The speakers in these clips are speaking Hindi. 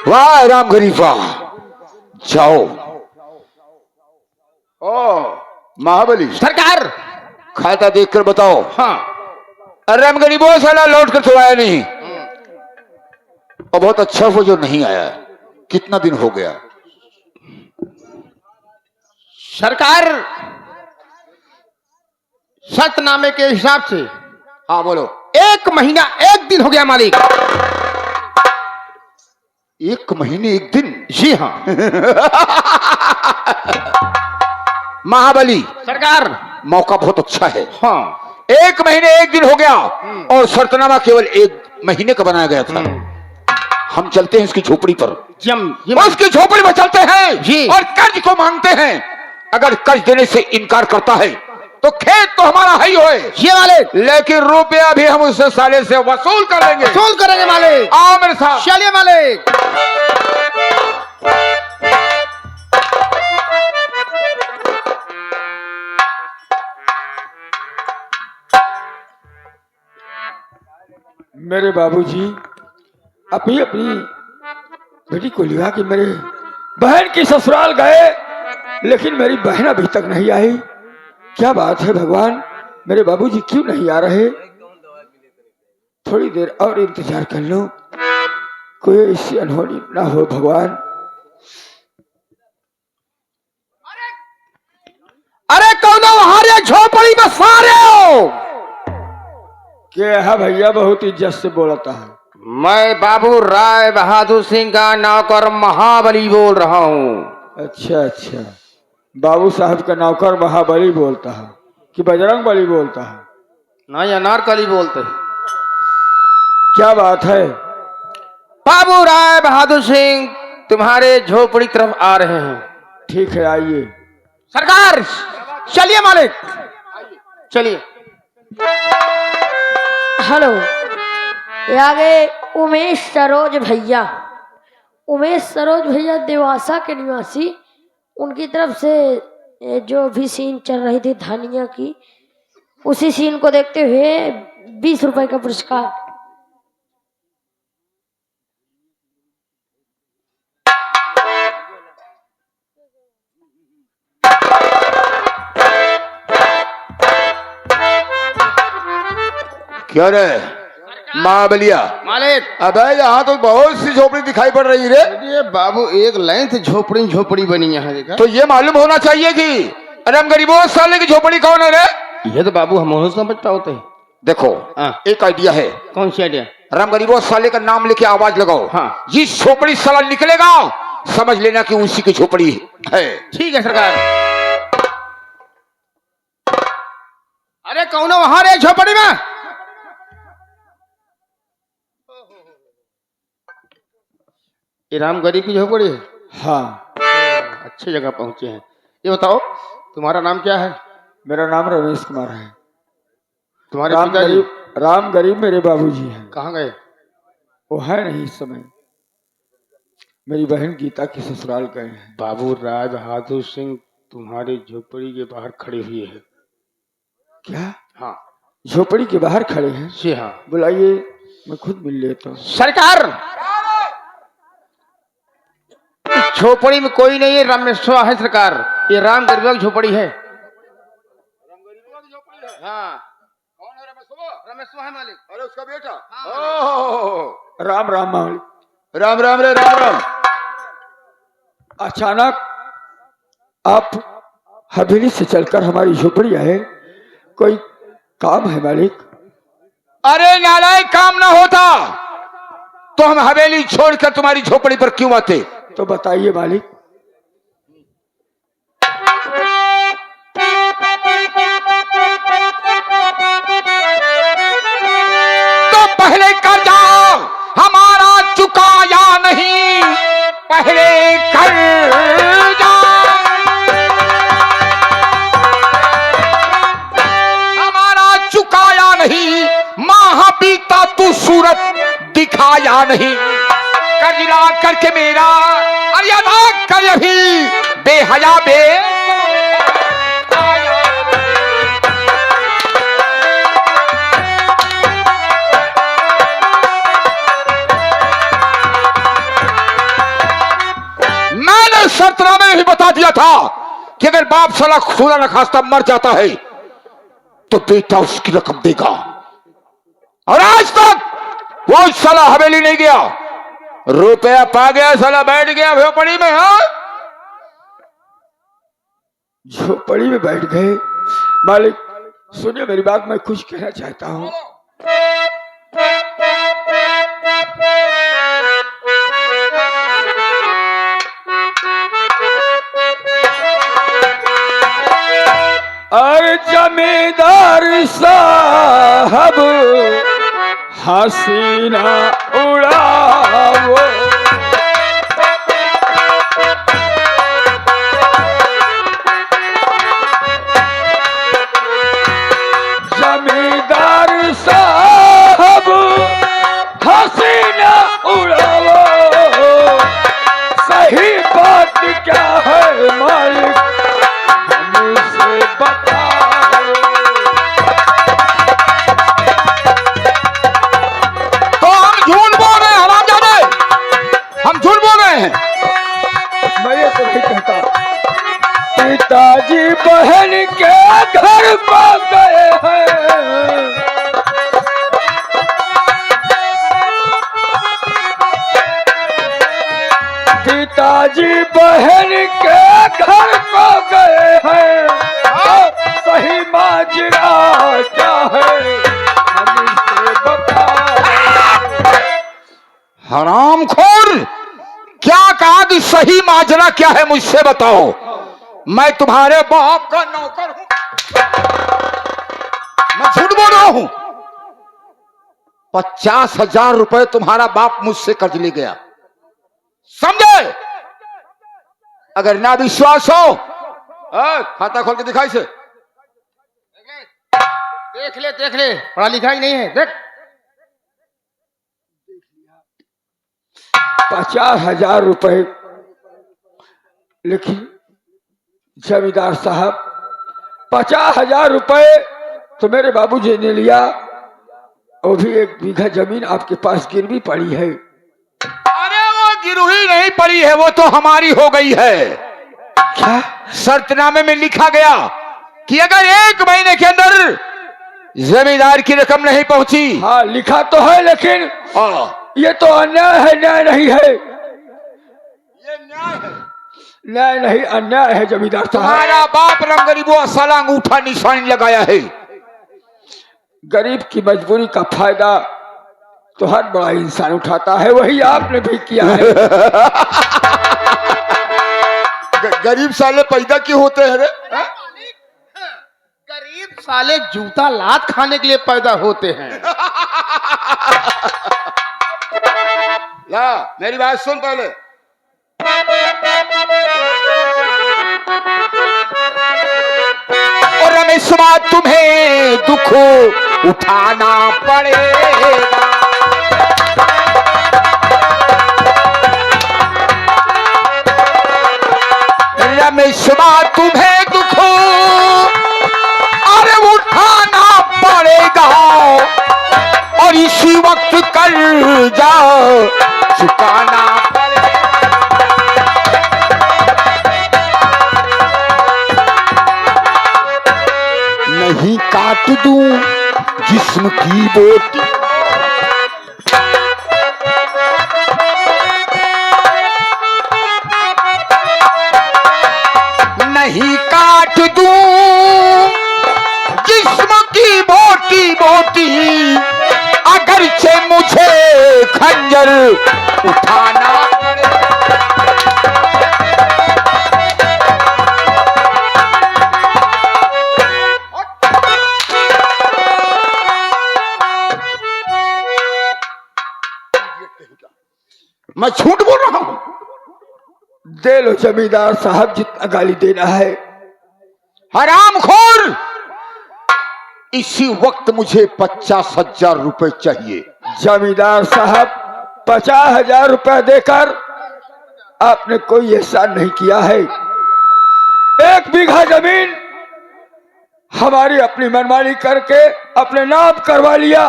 वाह राम गरीबा, जाओ। ओ महाबली सरकार। खाता देखकर बताओ। हाँ। राम गरीबो साला लौट कर तो आया नहीं, और बहुत अच्छा वो जो नहीं आया। कितना दिन हो गया? सरकार, सतनामे के हिसाब से हाँ बोलो। 1 महीना 1 दिन हो गया मालिक। 1 महीने 1 दिन? जी हाँ। महाबली सरकार। मौका बहुत अच्छा है। हाँ। 1 महीने 1 दिन हो गया और शर्तनामा केवल 1 महीने का बनाया गया था। हम चलते हैं इसकी झोपड़ी पर। उसकी झोपड़ी में चलते हैं जी। और कर्ज को मांगते हैं। अगर कर्ज देने से इनकार करता है तो खेत तो हमारा है ही होए ये मालिक, लेकिन रुपया भी हम उससे साले से वसूल कर लेंगे। वसूल करेंगे मालिक। आओ मेरे साथ। चलिए मालिक। मेरे बाबूजी अपनी अपनी बेटी को लिया कि मेरे बहन की ससुराल गए, लेकिन मेरी बहन अभी तक नहीं आई। क्या बात है भगवान, मेरे बाबूजी क्यों नहीं आ रहे? थोड़ी देर और इंतजार कर लो, कोई ऐसी अनहोनी ना हो भगवान। अरे कौन हमारे झोपड़ी में सारे हो? क्या है भैया, बहुत इज्जत से बोलता है। मैं बाबू राय बहादुर सिंह का नौकर महाबली बोल रहा हूँ। अच्छा अच्छा, बाबू साहब का नौकर महाबली बोलता है कि बजरंग बली बोलता है? नहीं, अनारकली बोलते हैं। क्या बात है? बाबू राय बहादुर सिंह तुम्हारे झोपड़ी तरफ आ रहे हैं। ठीक है, आइए। सरकार चलिए मालिक, चलिए। हेलो, ये आगे उमेश सरोज भैया। उमेश सरोज भैया देवासा के निवासी। उनकी तरफ से जो भी सीन चल रही थी धनिया की, उसी सीन को देखते हुए 20 रुपए का पुरस्कार। क्या रे महाबलिया? मालिक। अबे यहाँ तो बहुत सी झोपड़ी दिखाई पड़ रही रे। ये बाबू एक लाइन से झोपड़ी बनी यहाँ देखा। तो ये मालूम होना चाहिए कि राम गरीबो साले की झोपड़ी कौन है रे? ये तो बाबू हम समझता होते हैं। देखो एक आइडिया है। कौन सी आइडिया? राम गरीबो साले का नाम लेके आवाज लगाओ। हाँ। जिस झोपड़ी साला निकलेगा समझ लेना कि उसी की झोपड़ी है। ठीक है सरकार। अरे कौन वहां रे झोपड़ी में? ये राम गरीब की झोपड़ी है? हाँ। अच्छी जगह पहुंचे हैं। ये बताओ तुम्हारा नाम क्या है? मेरा नाम रमेश कुमार है। तुम्हारे राम पिताजी गरीब, राम गरीब मेरे बाबूजी हैं। कहाँ गए? वो है नहीं इस समय, मेरी बहन गीता की ससुराल गए हैं। बाबू राय बहादुर सिंह तुम्हारी झोपड़ी के बाहर खड़े हुए हैं। क्या? हाँ। झोपड़ी के बाहर खड़े हैं? जी हाँ। बुलाइए, मैं खुद मिल लेता हूँ। सरकार झोपड़ी में कोई नहीं है, रामेश्वर है सरकार। ये राम गरीब की झोपड़ी है। राम गरीब की झोपड़ी है? हाँ। कौन है रामेश्वर? रामेश्वर है मालिक। अरे उसका बेटा। हाँ। राम राम मालिक। राम राम रे राम राम। अचानक आप हवेली से चलकर हमारी झोपड़ी आए, कोई काम है मालिक? अरे नालायक, काम ना होता तो हम हवेली छोड़कर तुम्हारी झोपड़ी पर क्यों आते? तो बताइए मालिक। तो पहले कर्जा हमारा चुकाया नहीं, पहले कर्जा हमारा चुकाया नहीं, माह बीता तू सूरत दिखाया नहीं। कर्ज ला करके मेरा अरे अदा कर अभी बेहया बे। दिया था कि अगर बाप साला खुदा न खास्ता मर जाता है तो बेटा उसकी रकम देगा, और आज तक वो साला हवेली नहीं गया, रुपया पा गया, साला बैठ गया झोपड़ी में। हाँ, झोपड़ी में बैठ गए। मालिक सुनिए मेरी बात, मैं कुछ कहना चाहता हूँ। और जमींदार साहब हसीना उड़ावो, जमींदार साहब हसीना उड़ावो, सही बात क्या है मालिक हमसे बताओ। तो हम झूठ बोल रहे हैं हरामजादे, हम झूठ बोल रहे हैं। मैं ये तो नहीं कहता। पिताजी बहन के घर पर गए हैं, पिताजी बहन के घर को गए हैं, सही माजरा क्या है हमसे बताओ। हरामखोर, क्या कहा कि सही माजरा क्या है मुझसे बताओ। मैं तुम्हारे बाप का नौकर हूं, मैं झूठ बोल रहा हूं। 50,000 रुपए तुम्हारा बाप मुझसे कर्ज ले गया, समझे? अगर ना विश्वास हो खाता खोल के दिखाई से देख ले, पढ़ा लिखा ही नहीं है, देख। 50,000 रुपए, लेकिन जमींदार साहब 50,000 रुपए तो मेरे बाबूजी ने लिया, वो भी 1 बीघा जमीन आपके पास गिरवी पड़ी है। अरे वो गिरवी नहीं पड़ी है, वो तो हमारी हो गई है। क्या? शर्तनामे में लिखा गया कि अगर 1 महीने के अंदर जमींदार की रकम नहीं पहुंची। हाँ लिखा तो है, लेकिन ये तो अन्याय है, न्याय नहीं है। ये न्याय है, न्याय नहीं अन्याय है जमींदार साहब। तुम्हारा बाप रंग गरीबों साला अंगूठा निशानी लगाया है। गरीब की मजबूरी का फायदा तो हर बड़ा इंसान उठाता है, वही आपने भी किया है। गरीब साले पैदा क्यों होते हैं रे? गरीब साले जूता लात खाने के लिए पैदा होते हैं। ला मेरी बात सुन पहले। और रमेशवा तुम्हें दुख उठाना पड़ेगा, रमेशवा तुम्हें दुख अरे उठाना पड़ेगा, और इसी वक्त कर जाओ चुकाना पड़ेगा। नहीं काट दूं जिस्म की बोटी, नहीं काट दूं जिस्म की बोटी बोटी, अगरचे मुझे खंजर उठाना पड़े। मैं झूठ बोल रहा हूं? दे लो जमींदार साहब, जितना गाली देना है। हरामखोर, इसी वक्त मुझे 50,000 रुपए चाहिए। जमींदार साहब 50,000 रुपए देकर आपने कोई एहसान नहीं किया है। 1 बीघा जमीन हमारी अपनी मनमानी करके अपने नाम करवा लिया,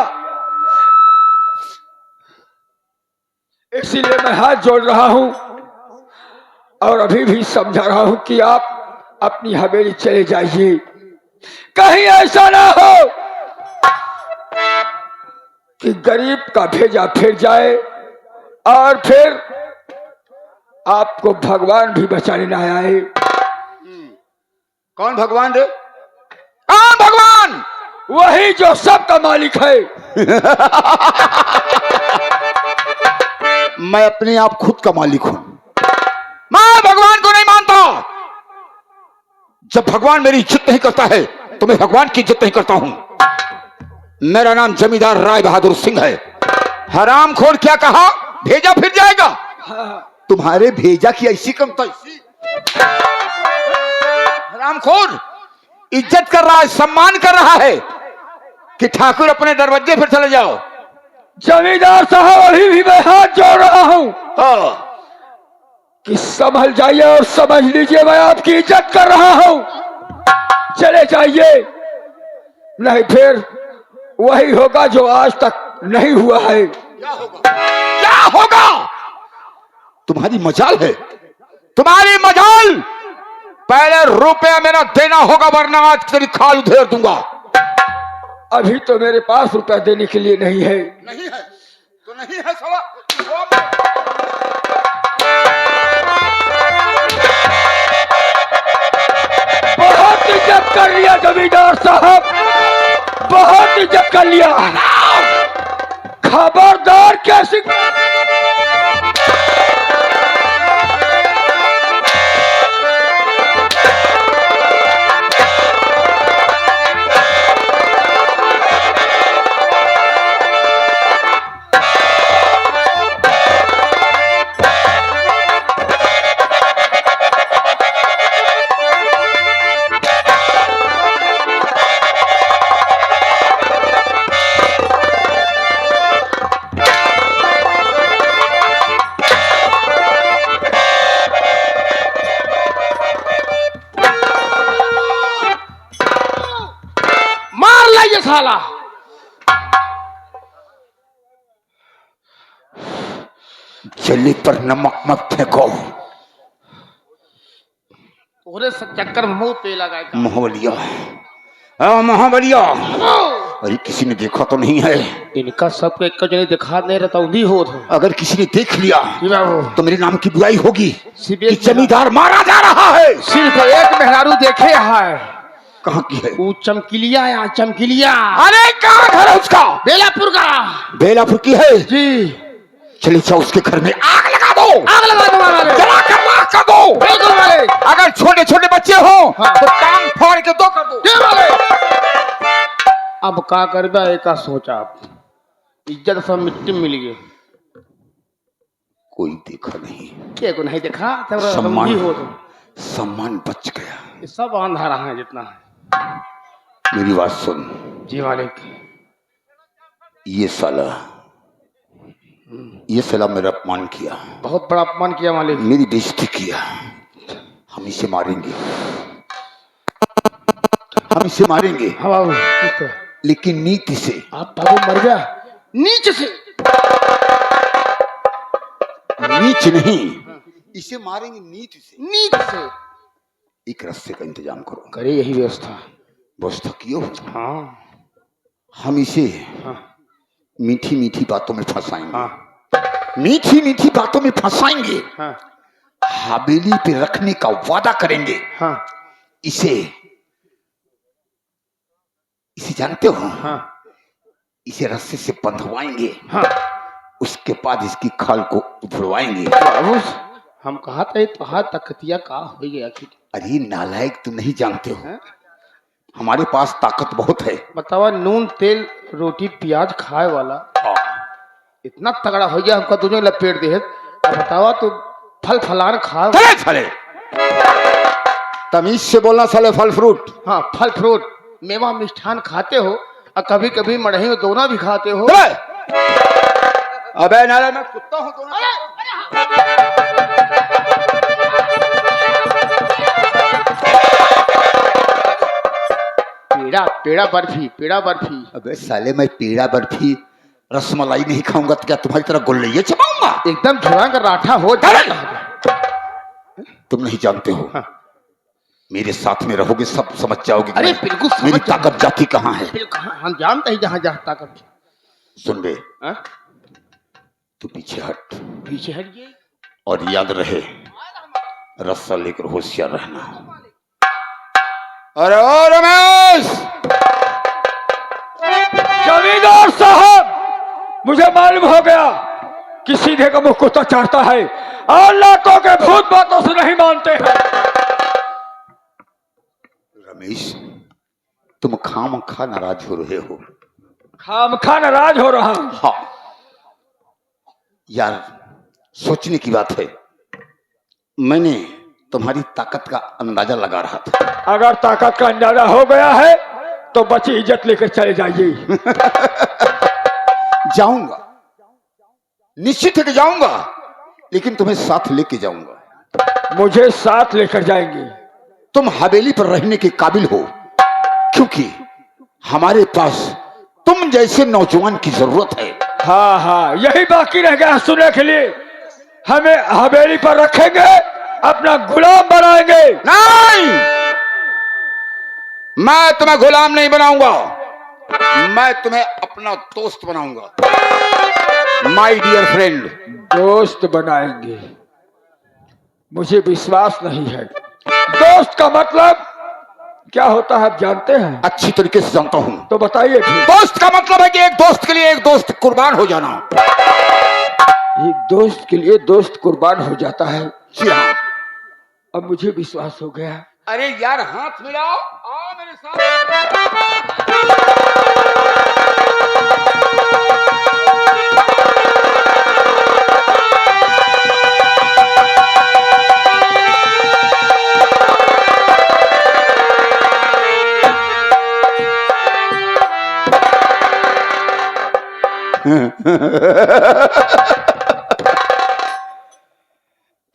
इसीलिए मैं हाथ जोड़ रहा हूं। और अभी भी समझा रहा हूं कि आप अपनी हवेली चले जाइए। कहीं ऐसा ना हो कि गरीब का भेजा फिर जाए और फिर आपको भगवान भी बचाने ना आए। कौन भगवान रे? कौन भगवान? वही जो सबका मालिक है। मैं अपने आप खुद का मालिक हूं। मैं भगवान को नहीं मानता। जब भगवान मेरी इज्जत नहीं करता है तो मैं भगवान की इज्जत नहीं करता हूं। मेरा नाम जमींदार राय बहादुर सिंह है। हरामखोर क्या कहा? भेजा फिर जाएगा। तुम्हारे भेजा की ऐसी कम तैसी। हरामखोर इज्जत कर रहा है, सम्मान कर रहा है कि ठाकुर अपने दरवाजे पर चले जाओ। जमींदार साहब अभी भी मैं हाथ जोड़ रहा हूं कि संभल जाइए और समझ लीजिए मैं आपकी इज्जत कर रहा हूं। चले जाइए, नहीं फिर वही होगा जो आज तक नहीं हुआ है। क्या होगा? तुम्हारी मजाल है। तुम्हारी मजाल। पहले रुपया मेरा देना होगा वरना आज तेरी खाल उधेड़ दूंगा। अभी तो मेरे पास रुपया देने के लिए नहीं है। नहीं है तो नहीं है साला। बहुत इज्जत कर लिया जमींदार साहब, बहुत इज्जत कर लिया। खबरदार कैसी साला। जली पर नमक मत फेंको। पूरे चक्कर में मुंह पे लगाए महाबलिया, महाबलिया। अरे किसी ने देखा तो नहीं है? इनका सबको एक जने दिखा नहीं रहता उन्हीं हो। अगर किसी ने देख लिया तो तो मेरे नाम की बुराई होगी कि सिर्फ जमींदार मारा जा रहा है। एक मेहरारू देखे है। कहाँ की है? वो चमकीलिया या चमकीलिया। अरे कहाँ घर है उसका? बेलापुर का। बेलापुर की है जी। चले जाओ उसके घर में आग लगा दो। आग लगा दो वाले। जला कर राख कर दो। बिल्कुल वाले। अगर छोटे छोटे बच्चे हो तो टांग फाड़ के दो कर दो। वाले। अब का करबा एक सोचा, इज्जत सब मिट्टी में मिल गई। कोई देखा नहीं। क्या को नहीं देखा? सम्मान हो सम्मान बच गया। ये सब अंधारा है जितना है। मेरी बात सुन। जी मालिक। ये साला मेरा अपमान किया, बहुत बड़ा अपमान किया मालिक। मेरी बेइज्जती किया। हम इसे मारेंगे, हम इसे मारेंगे। हाँ बाबू किस तरह? लेकिन नीति से। आप बाबू मर गया नीचे से। नीच नहीं, इसे मारेंगे नीति से। नीचे से एक रास्ते का इंतजाम करो। करे यही व्यवस्था। व्यवस्था कियो। हाँ हम इसे हाँ मीठी मीठी बातों में फंसाएंगे। हाँ मीठी मीठी बातों में फंसाएंगे। हाँ हवेली पे रखने का वादा करेंगे। हाँ इसे जानते हो? हाँ इसे रस्से से बंधवाएंगे। हाँ। उसके बाद इसकी खाल को उधड़वाएंगे। बाबू हम कहा था तो हाथ तकतिया का हो गया। अरे नालायक, तुम नहीं जानते हो हाँ? हमारे पास ताकत बहुत है। बतावा नून तेल रोटी प्याज खाए वाला इतना तगड़ा हो गया हमका तुझे लपेट दे। अब बतावा तो फल फलान खा। साले तमीज से बोलना साले। फल फ्रूट। हाँ फल फ्रूट मेवा मिष्ठान खाते हो और कभी कभी मड़ही में दोना भी खाते हो। अबे नाला मैं कुत्ता हूँ दोना। पेड़ा पेड़ा बर्फी पेड़ा बर्फी। अबे साले मैं पेड़ा बर्फी रसमलाई नहीं खाऊंगा तो क्या तुम्हारी तरह गोलैया चबाऊंगा? एकदम झुरा कर राठा हो जाए। तुम नहीं जानते हो। हाँ। मेरे साथ में रहोगे सब समझ जाओगे कि अरे मैं- बिल्कुल समझ मेरी जाऊंगा। ताकत जाती कहाँ है। बिल्कुल, हम जानते हैं जहाँ जहाँ ताकत। सुन बे, हाँ? तू पीछे हट पीछे हटिए। और याद रहे रस्सा लेकर होशियार रहना। अरे ओ रमेश, जमींदार साहब, मुझे मालूम हो गया कि सीधे का मुख कुत्ता चाटता है और लातों के भूत बातों से नहीं मानते हैं। रमेश, तुम खामखा नाराज हो रहे हो। खामखा नाराज हो रहा हूं। हाँ यार, सोचने की बात है। मैंने तुम्हारी ताकत का अंदाजा लगा रहा था। अगर ताकत का अंदाजा हो गया है तो बची इज्जत लेकर चले जाइए। जाऊंगा, निश्चित है कि जाऊंगा, लेकिन तुम्हें साथ लेके जाऊंगा। मुझे साथ लेकर जाएंगे। तुम हवेली पर रहने के काबिल हो, क्योंकि हमारे पास तुम जैसे नौजवान की जरूरत है। हाँ हाँ, यही बाकी रह गया सुनने के लिए। हमें हवेली पर रखेंगे, अपना गुलाम बनाएंगे। नहीं, मैं तुम्हें गुलाम नहीं बनाऊंगा, मैं तुम्हें अपना दोस्त बनाऊंगा, माय डियर फ्रेंड। दोस्त बनाएंगे? मुझे विश्वास नहीं है। दोस्त का मतलब क्या होता है आप जानते हैं? अच्छी तरीके से जानता हूं। तो बताइए भी। दोस्त का मतलब है कि एक दोस्त के लिए एक दोस्त कुर्बान हो जाना। एक दोस्त के लिए दोस्त कुर्बान हो जाता है। जी हाँ। अब मुझे विश्वास हो गया। अरे यार, हाथ मिलाओ, आओ मेरे साथ।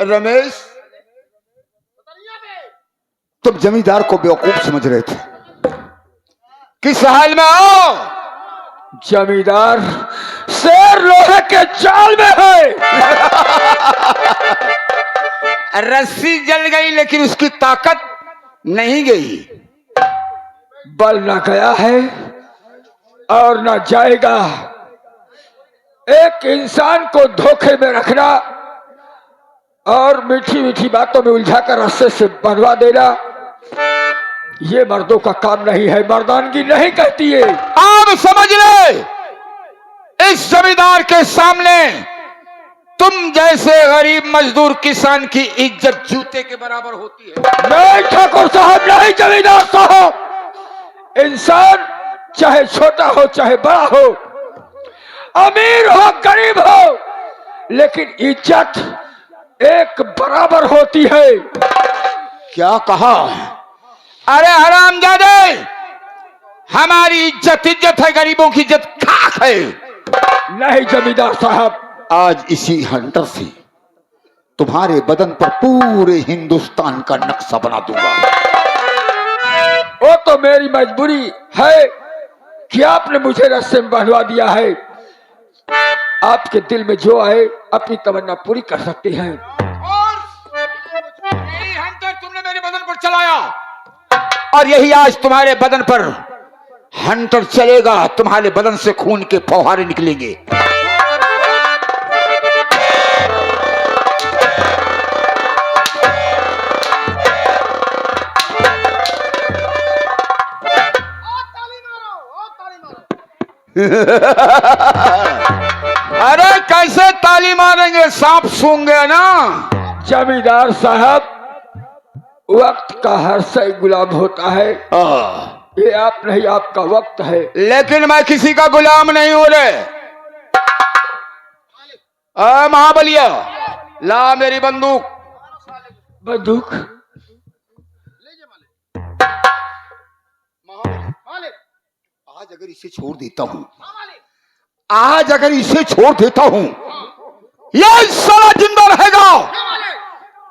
रमेश, तुम जमींदार को बेवकूफ समझ रहे थे। किस हाल में हो? जमींदार शेर लोहे के जाल में है। रस्सी जल गई लेकिन उसकी ताकत नहीं गई। बल ना गया है और ना जाएगा। एक इंसान को धोखे में रखना और मीठी मीठी बातों में उलझाकर रस्से से बंधवा देना, ये मर्दों का काम नहीं है, मर्दानगी नहीं कहती है। आप समझ ले, इस जमींदार के सामने तुम जैसे गरीब मजदूर किसान की इज्जत जूते के बराबर होती है। नहीं ठाकुर साहब, नहीं जमींदार साहब। इंसान चाहे छोटा हो चाहे बड़ा हो, अमीर हो गरीब हो, लेकिन इज्जत एक बराबर होती है। क्या कहा? अरे हरामजादे, हमारी इज्जत इज्जत है, गरीबों की इज्जत खाक है। नहीं जमींदार साहब, आज इसी हंटर से तुम्हारे बदन पर पूरे हिंदुस्तान का नक्शा बना दूंगा। वो तो मेरी मजबूरी है कि आपने मुझे रस्से में बंधवा दिया है। आपके दिल में जो आए अपनी तमन्ना पूरी कर सकते हैं। और यही हंटर तुमने मेरे बदन पर चलाया, और यही आज तुम्हारे बदन पर हंटर चलेगा। तुम्हारे बदन से खून के फौहारे निकलेंगे। अरे कैसे ताली मारेंगे, सांप सूंघे ना। जमींदार साहब, वक्त का हर सही गुलाम होता है। ये आप नहीं, आपका वक्त है। लेकिन मैं किसी का गुलाम नहीं हो रे। महाबलिया, ला मेरी बंदूक। बंदूक? आज अगर इसे छोड़ देता हूं, आज अगर इसे छोड़ देता हूं, ये साला जिंदा रहेगा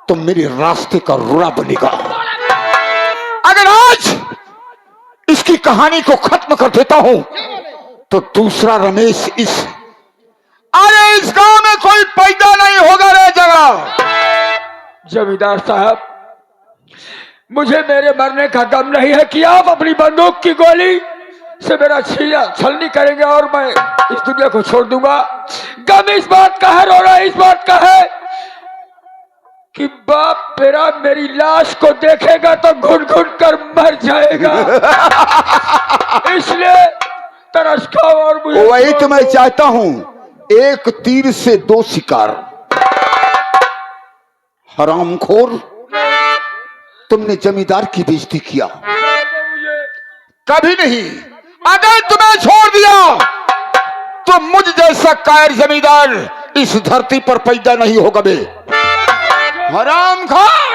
तो मेरे रास्ते का रोड़ा बनेगा। अगर आज इसकी कहानी को खत्म कर देता हूं तो दूसरा रमेश इस गांव में कोई पैदा नहीं होगा रे जगह। जमींदार साहब, मुझे मेरे मरने का गम नहीं है कि आप अपनी बंदूक की गोली से मेरा छीना छलनी करेंगे और मैं इस दुनिया को छोड़ दूंगा। गम इस बात का है, रोना इस बात का है कि बाप मेरा मेरी लाश को देखेगा तो घुट घुट कर मर जाएगा। इसलिए तरस खाओ और मुझे वही तो मैं चाहता हूं, एक तीर से दो शिकार। हरामखोर, तुमने जमींदार की बेइज्जती किया। कभी नहीं। अगर तुम्हें छोड़ दिया तो मुझ जैसा कायर जमींदार इस धरती पर पैदा नहीं होगा बे। हरामखोर।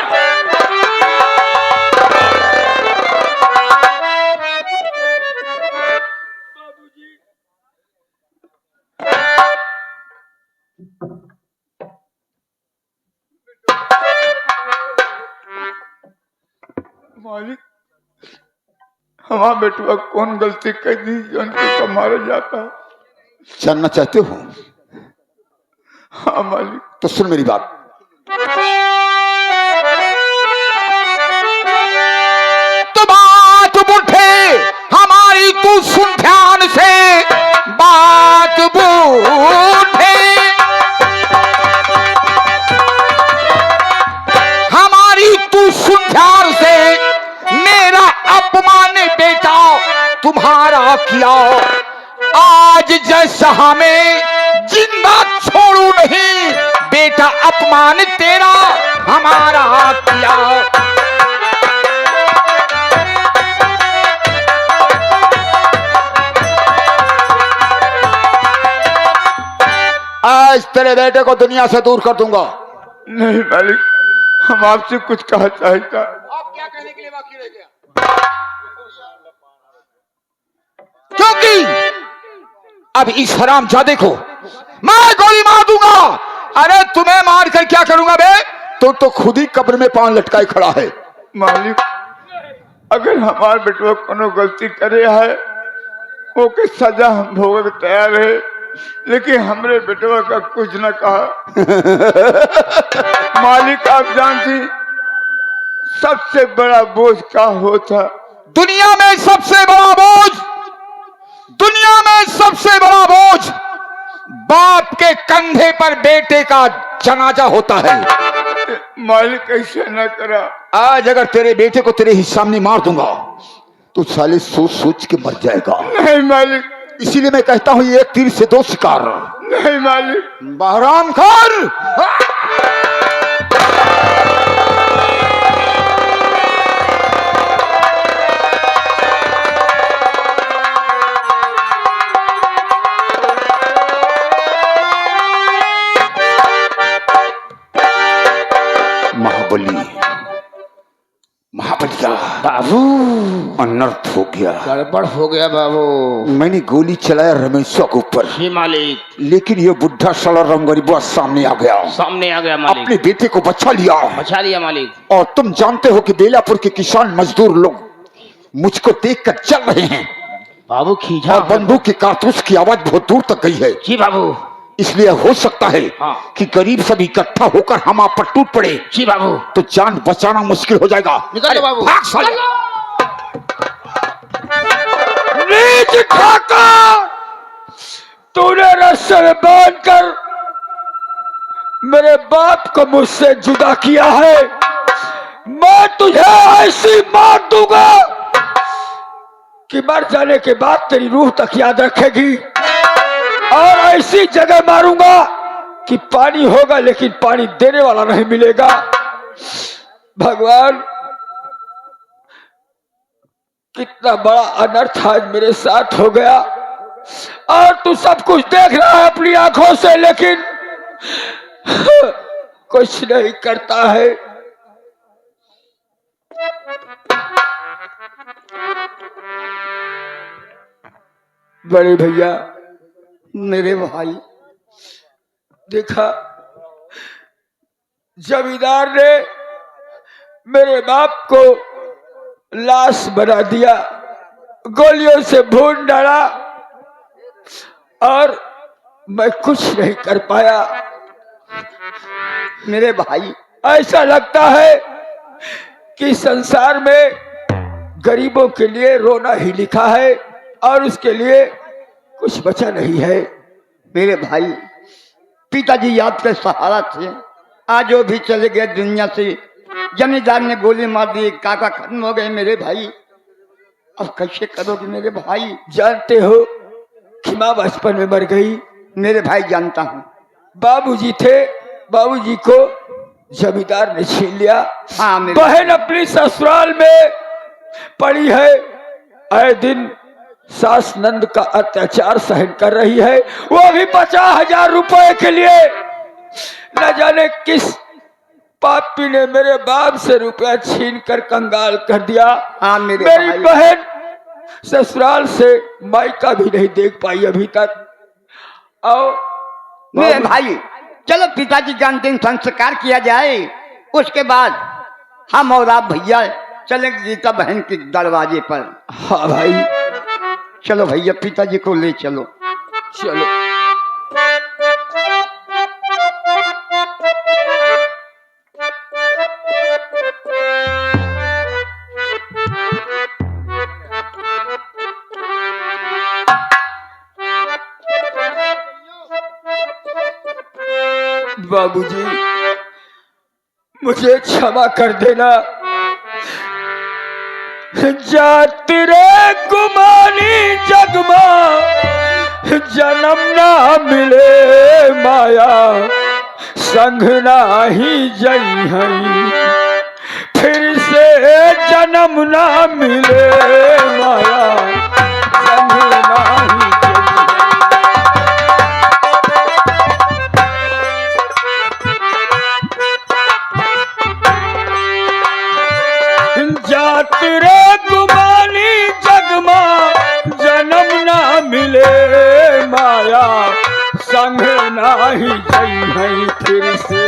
मालिक, हमारा बेटवा कौन गलती कर दी जो उनको मारा जाता है? जानना चाहते हो? हाँ मालिक। तो सुन मेरी बात। तो बात बूढ़े हमारी तू सुन ध्यान से, बात बूढ़े हमारी तू सुन ध्यान से। मेरा अपमान बेटा तुम्हारा किया, आज जैसा हमें जिंदा छोड़ू नहीं। बेटा अपमान तेरा हमारा किया। आज तेरे बेटे को दुनिया से दूर कर दूंगा। नहीं मालिक, हम आपसे कुछ कहा चाहता। आप क्या कहने के लिए बाकी रह गया? क्योंकि अब इस हरामजादे को मैं गोली मार दूंगा। अरे तुम्हें मार कर क्या करूंगा बे? तो खुद ही कब्र में पांव लटकाए खड़ा है। मालिक, अगर हमारे बेटवा कोनो गलती करे है वो के सजा हम भोगे तैयार है, लेकिन हमरे बेटवा का कुछ न कहा। मालिक, आप जानती सबसे बड़ा बोझ का होता? दुनिया में सबसे बड़ा बोझ, दुनिया में सबसे बड़ा बोझ बाप के कंधे पर बेटे का जनाजा होता है। मालिक, ऐसे न करा। आज अगर तेरे बेटे को तेरे ही सामने मार दूंगा तो साले सोच सोच के मर जाएगा। नहीं मालिक। इसीलिए मैं कहता हूं, एक तीर से दो शिकार। नहीं मालिक। हरामखोर। महाबली, महाबलिया बाबू, अनर्थ हो गया। गड़बड़ हो गया बाबू। मैंने गोली चलाया रमेशा के ऊपर, जी मालिक। लेकिन ये बुढ़ा साला रंगरीबा सामने आ गया। सामने आ गया मालिक। अपने बेटे को बचा लिया। बचा लिया मालिक। और तुम जानते हो कि बेलापुर के किसान मजदूर लोग मुझको देखकर चल रहे हैं बाबू, खींचा और बंदूक की कारतूस की आवाज बहुत दूर तक गई है। जी बाबू। इसलिए हो सकता है हाँ। कि गरीब सब इकट्ठा होकर हम आप पर टूट पड़े। जी बाबू। तो जान बचाना मुश्किल हो जाएगा। निकल लो बाबू। भाग साले। नीच ठाकर, तूने रस्से में बांधकर मेरे बाप को मुझसे जुदा किया है। मैं तुझे ऐसी मार दूंगा कि मर जाने के बाद तेरी रूह तक याद रखेगी, और ऐसी जगह मारूंगा कि पानी होगा लेकिन पानी देने वाला नहीं मिलेगा। भगवान, कितना बड़ा अनर्थ आज मेरे साथ हो गया, और तू सब कुछ देख रहा है अपनी आंखों से, लेकिन कुछ नहीं करता है। बड़े भैया, मेरे भाई, देखा जमींदार ने मेरे बाप को लाश बना दिया, गोलियों से भून डाला, और मैं कुछ नहीं कर पाया। मेरे भाई, ऐसा लगता है कि संसार में गरीबों के लिए रोना ही लिखा है और उसके लिए कुछ बचा नहीं है। मेरे भाई, पिताजी आपके सहारा थे, आज वो भी चले गए दुनिया से। जमींदार ने गोली मार दी, काका खत्म हो गए मेरे भाई। अब कैसे करोगे मेरे भाई? जानते हो कि माँ बचपन में मर गई। मेरे भाई जानता हूँ। बाबूजी थे, बाबूजी को जमींदार ने छीन लिया। हाँ मेरे बहन अपनी ससुराल में पड़ी है, आए दिन सास नंद का अत्याचार सहन कर रही है। वो भी 50,000 रुपए के लिए न जाने किस पापी ने मेरे बाप से रुपया छीन कर कंगाल कर दिया। हाँ मेरी बहन ससुराल से मायका भी नहीं देख पाई अभी तक। और मेरे भाई, चलो पिताजी का अंतिम संस्कार किया जाए, उसके बाद हम और आप भैया चलेंगे गीता बहन के दरवाजे पर। हाँ भाई, चलो भैया, पिताजी को ले चलो। चलो। बाबूजी, मुझे क्षमा कर देना। जात रे गुमानी जगमा जन्म ना मिले माया, संग ना ही जई हई फिर से जन्म ना मिले माया, संग ना ही जात रे गुमानी जगमा जन्म ना मिले माया, संग ना ही जई है फिर से